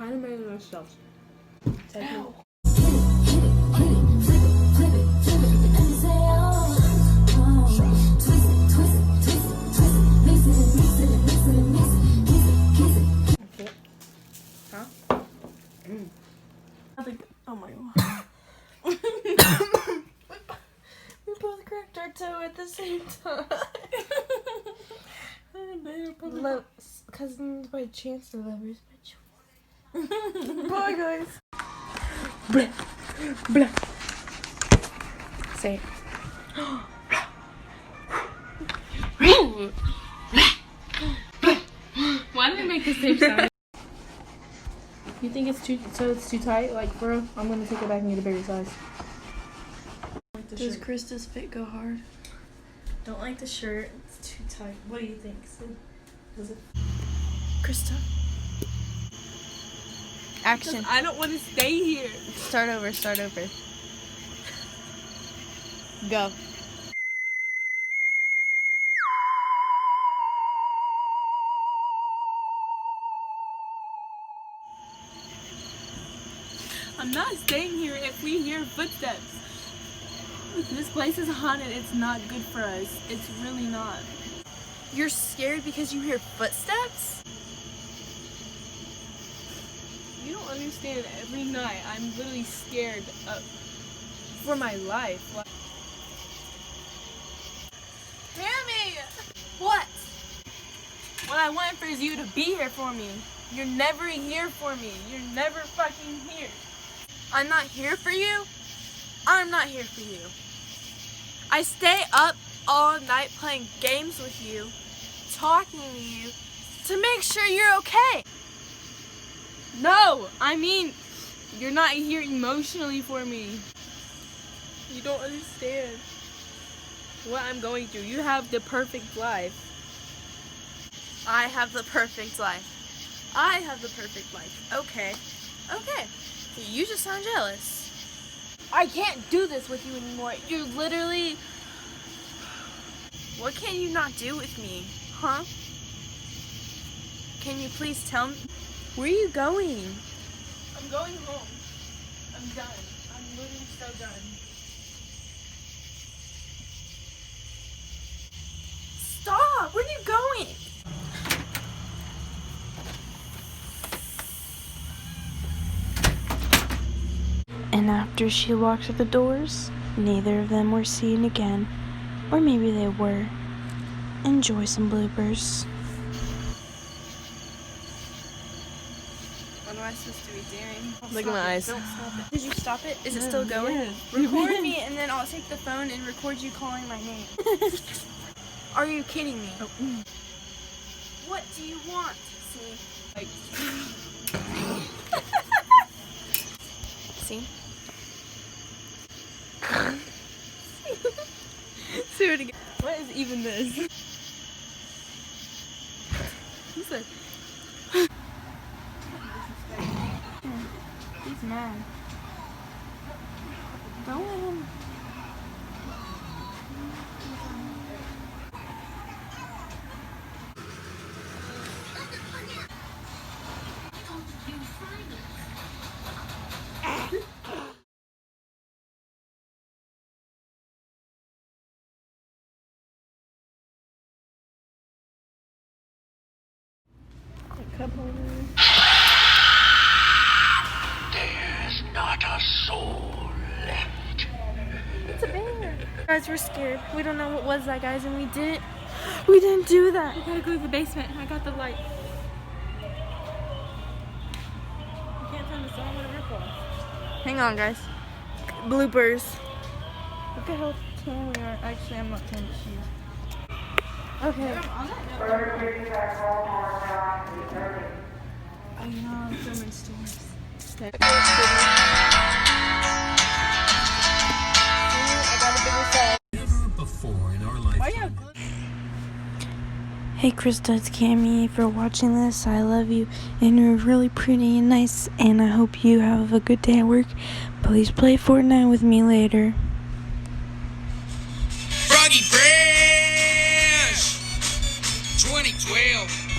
kind of made it ourselves. Ow. Okay. Huh? Oh my god. We both cracked our toe at the same time. Cousins by chance or lovers by choice. Bye guys. Blah. Blah. Say it. Why did I make the same sound? You think it's too tight? Like, bro, I'm gonna take it back and get a bigger size. Does Krista's fit go hard? Don't like the shirt. It's too tight. What do you think, Sid? Was it? Krista. Action. I don't want to stay here. Start over. Go. I'm not staying here if we hear footsteps. This place is haunted. It's not good for us. It's really not. You're scared because you hear footsteps? You don't understand. Every night, I'm literally scared for my life. Tammy! What? What I want for is you to be here for me. You're never here for me. You're never fucking here. I'm not here for you? I'm not here for you. I stay up all night playing games with you, talking to you, to make sure you're okay. No, I mean, you're not here emotionally for me. You don't understand what I'm going through. You have the perfect life. I have the perfect life. I have the perfect life. Okay. You just sound jealous. I can't do this with you anymore. You're literally... What can you not do with me? Huh? Can you please tell me? Where are you going? I'm going home. I'm done. I'm literally so done. Stop! Where are you going? And after she locked the doors, neither of them were seen again. Or maybe they were. Enjoy some bloopers. What am I supposed to be doing? Look at my eyes. Don't stop it. Did you stop it? Is it still going? Yes. Record me and then I'll take the phone and record you calling my name. Are you kidding me? Oh. What do you want? See? Like, See? say it again. What is even this? He said. He's mad. Don't let him. Cup holder. There's not a soul left. It's a bear. Guys, we're scared. We don't know what was that, guys, and we didn't do that. I gotta go to the basement. I got the light. You can't turn this on. I'm gonna rip off. Hang on, guys. Bloopers. Look at how tan we are. Actually, I'm not tan, but she is. Okay. I know, so many stores. Never before in our lifetime. Hey Krista, it's Cammy. For watching this, I love you, and you're really pretty and nice, and I hope you have a good day at work. Please play Fortnite with me later. Froggy Fresh 2012.